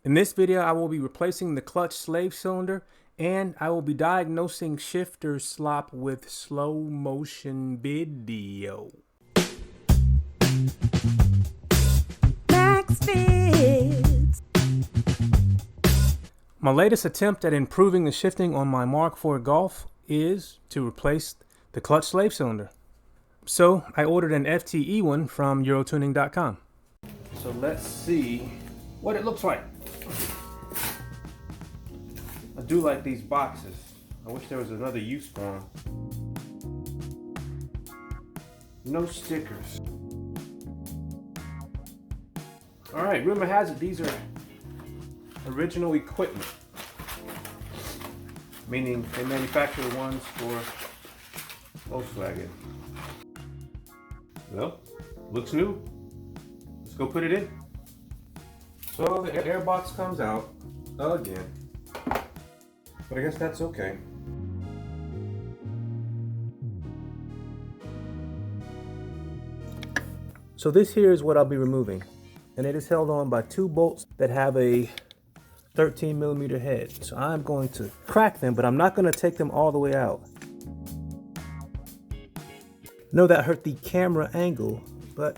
In this video, I will be replacing the clutch slave cylinder, and I will be diagnosing shifter slop with slow motion video. My latest attempt at improving the shifting on my MK4 GOLF is to replace the clutch slave cylinder. So I ordered an FTE one from Eurotuning.com. So let's see what it looks like. I do like these boxes. I wish there was another use for them. No stickers. Alright, rumor has it these are original equipment. Meaning they manufacture the ones for Volkswagen. Well, looks new. Let's go put it in. So the air box comes out again. But I guess that's okay. So this here is what I'll be removing. And it is held on by two bolts that have a 13mm head. So I'm going to crack them, but I'm not going to take them all the way out. No, that hurt the camera angle, but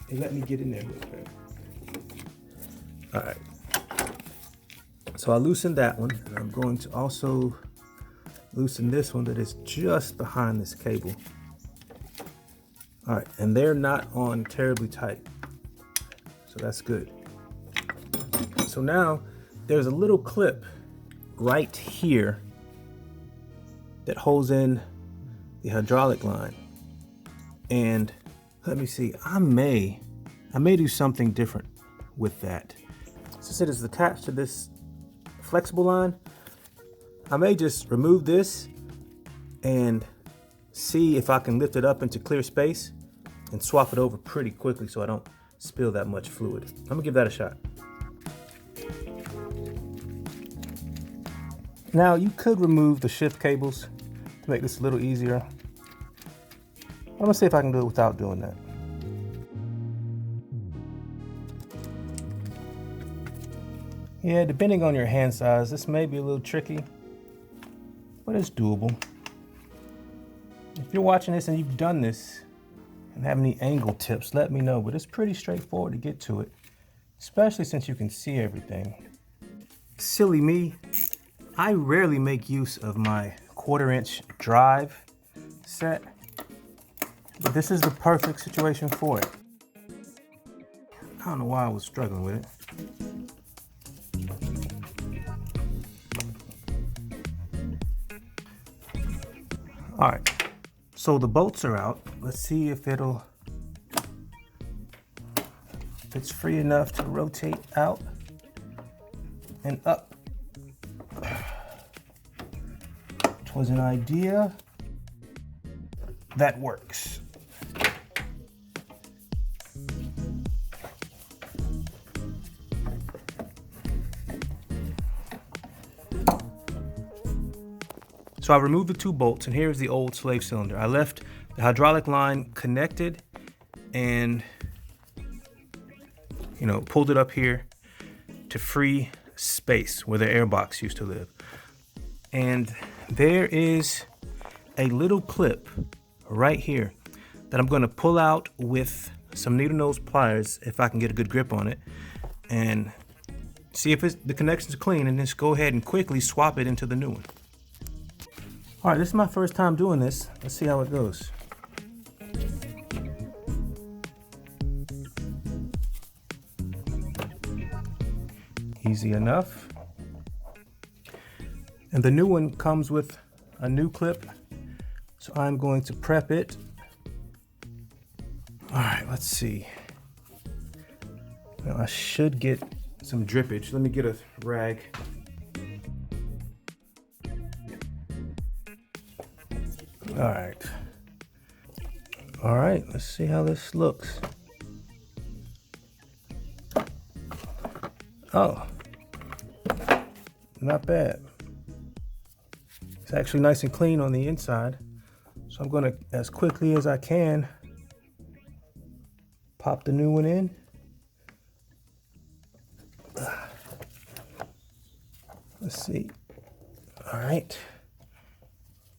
it let me get in there real quick. All right. So I loosened that one, and I'm going to also loosen this one that is just behind this cable. All right, and they're not on terribly tight, so that's good. So now there's a little clip right here that holds in the hydraulic line. And let me see, I may do something different with that. Since it is attached to this flexible line, I may just remove this and see if I can lift it up into clear space and swap it over pretty quickly so I don't spill that much fluid. I'm gonna give that a shot. Now you could remove the shift cables to make this a little easier. I'm gonna see if I can do it without doing that. Yeah, depending on your hand size, this may be a little tricky, but it's doable. If you're watching this and you've done this and have any angle tips, let me know, but it's pretty straightforward to get to it, especially since you can see everything. Silly me, I rarely make use of my 1/4" drive set, but this is the perfect situation for it. I don't know why I was struggling with it. All right, so the bolts are out. Let's see if it's free enough to rotate out and up. Which was an idea that works. So I removed the two bolts, and here's the old slave cylinder. I left the hydraulic line connected and, pulled it up here to free space where the air box used to live. And there is a little clip right here that I'm gonna pull out with some needle nose pliers if I can get a good grip on it, and see if the connection's clean, and just go ahead and quickly swap it into the new one. All right, this is my first time doing this. Let's see how it goes. Easy enough. And the new one comes with a new clip, so I'm going to prep it. All right, let's see. Now I should get some drippage. Let me get a rag. All right, let's see how this looks. Oh, not bad. It's actually nice and clean on the inside. So I'm gonna, as quickly as I can, pop the new one in. Let's see. All right.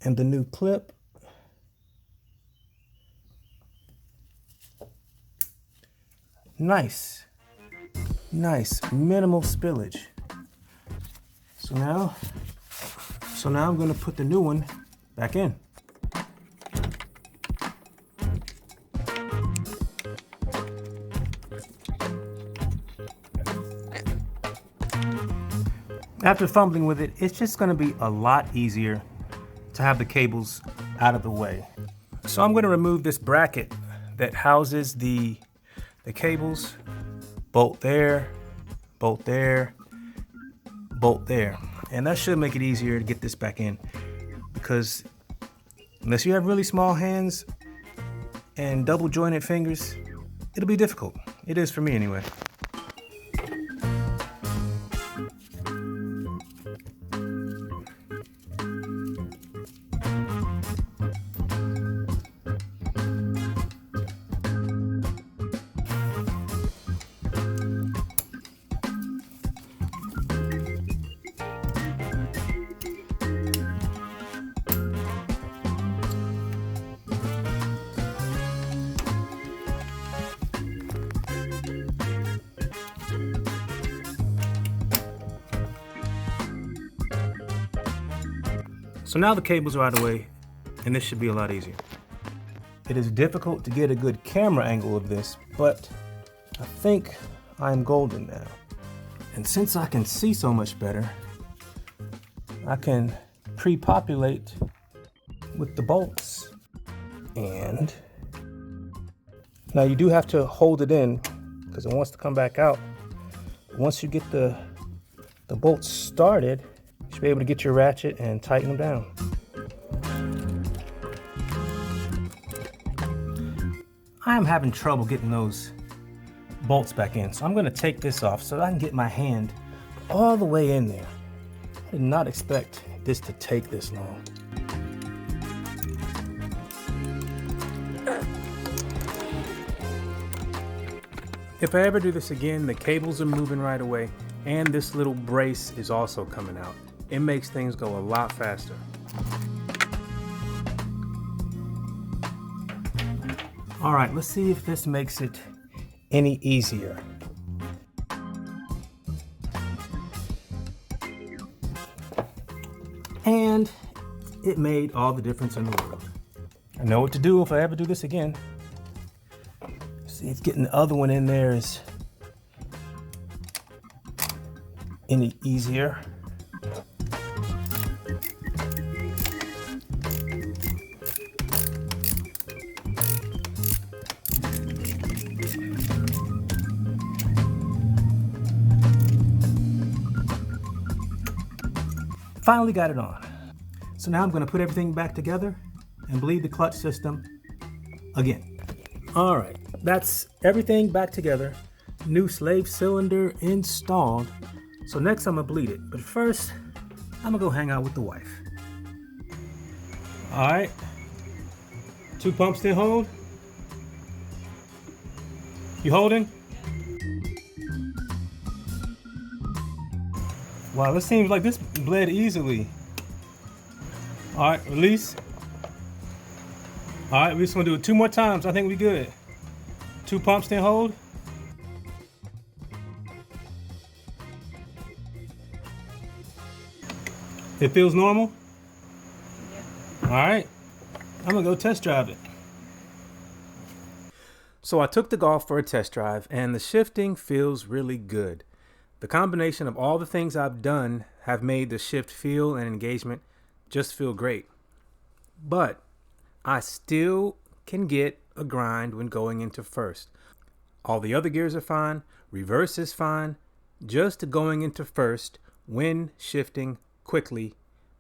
And the new clip. Nice. Nice. Minimal spillage. So now I'm going to put the new one back in. After fumbling with it, it's just going to be a lot easier to have the cables out of the way. So I'm going to remove this bracket that houses the cables. Bolt there, bolt there, bolt there. And that should make it easier to get this back in, because unless you have really small hands and double jointed fingers, it'll be difficult. It is for me anyway. So now the cables are out of the way, and this should be a lot easier. It is difficult to get a good camera angle of this, but I think I'm golden now. And since I can see so much better, I can pre-populate with the bolts. And now you do have to hold it in because it wants to come back out. Once you get the bolts started, you should be able to get your ratchet and tighten them down. I am having trouble getting those bolts back in, so I'm going to take this off so that I can get my hand all the way in there. I did not expect this to take this long. If I ever do this again, the cables are moving right away, and this little brace is also coming out. It makes things go a lot faster. All right, let's see if this makes it any easier. And it made all the difference in the world. I know what to do if I ever do this again. See if getting the other one in there is any easier. Finally got it on. So now I'm going to put everything back together and bleed the clutch system again. All right, that's everything back together. New slave cylinder installed. So next I'm gonna bleed it, but first I'm gonna go hang out with the wife. All right, 2 pumps still hold. You holding? Wow, this seems like this bled easily. All right, release. All right, we're just gonna do it 2 more times. I think we good. 2 pumps still hold. It feels normal? Yeah. All right, I'm gonna go test drive it. So I took the Golf for a test drive, and the shifting feels really good. The combination of all the things I've done have made the shift feel and engagement just feel great. But I still can get a grind when going into first. All the other gears are fine, reverse is fine, just going into first when shifting quickly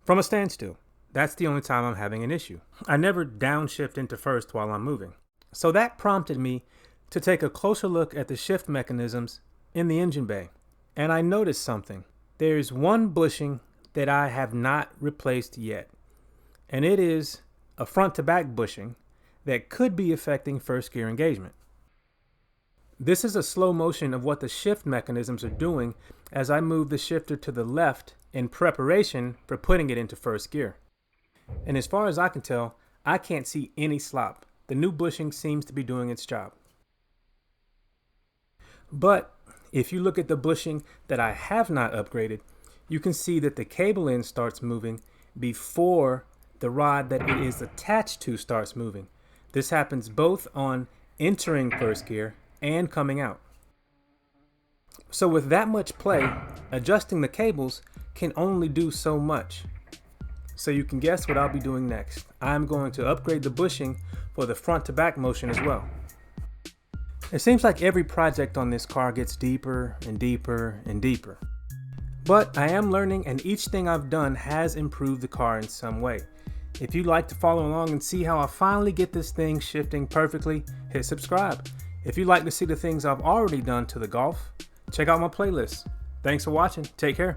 from a standstill. That's the only time I'm having an issue. I never downshift into first while I'm moving. So that prompted me to take a closer look at the shift mechanisms in the engine bay. And I noticed something. There's one bushing that I have not replaced yet. And it is a front to back bushing that could be affecting first gear engagement. This is a slow motion of what the shift mechanisms are doing as I move the shifter to the left in preparation for putting it into first gear. And as far as I can tell, I can't see any slop. The new bushing seems to be doing its job. But if you look at the bushing that I have not upgraded, you can see that the cable end starts moving before the rod that it is attached to starts moving. This happens both on entering first gear and coming out. So with that much play, adjusting the cables can only do so much. So you can guess what I'll be doing next. I'm going to upgrade the bushing for the front to back motion as well. It seems like every project on this car gets deeper and deeper and deeper. But I am learning, and each thing I've done has improved the car in some way. If you'd like to follow along and see how I finally get this thing shifting perfectly, hit subscribe. If you'd like to see the things I've already done to the Golf, check out my playlist. Thanks for watching. Take care.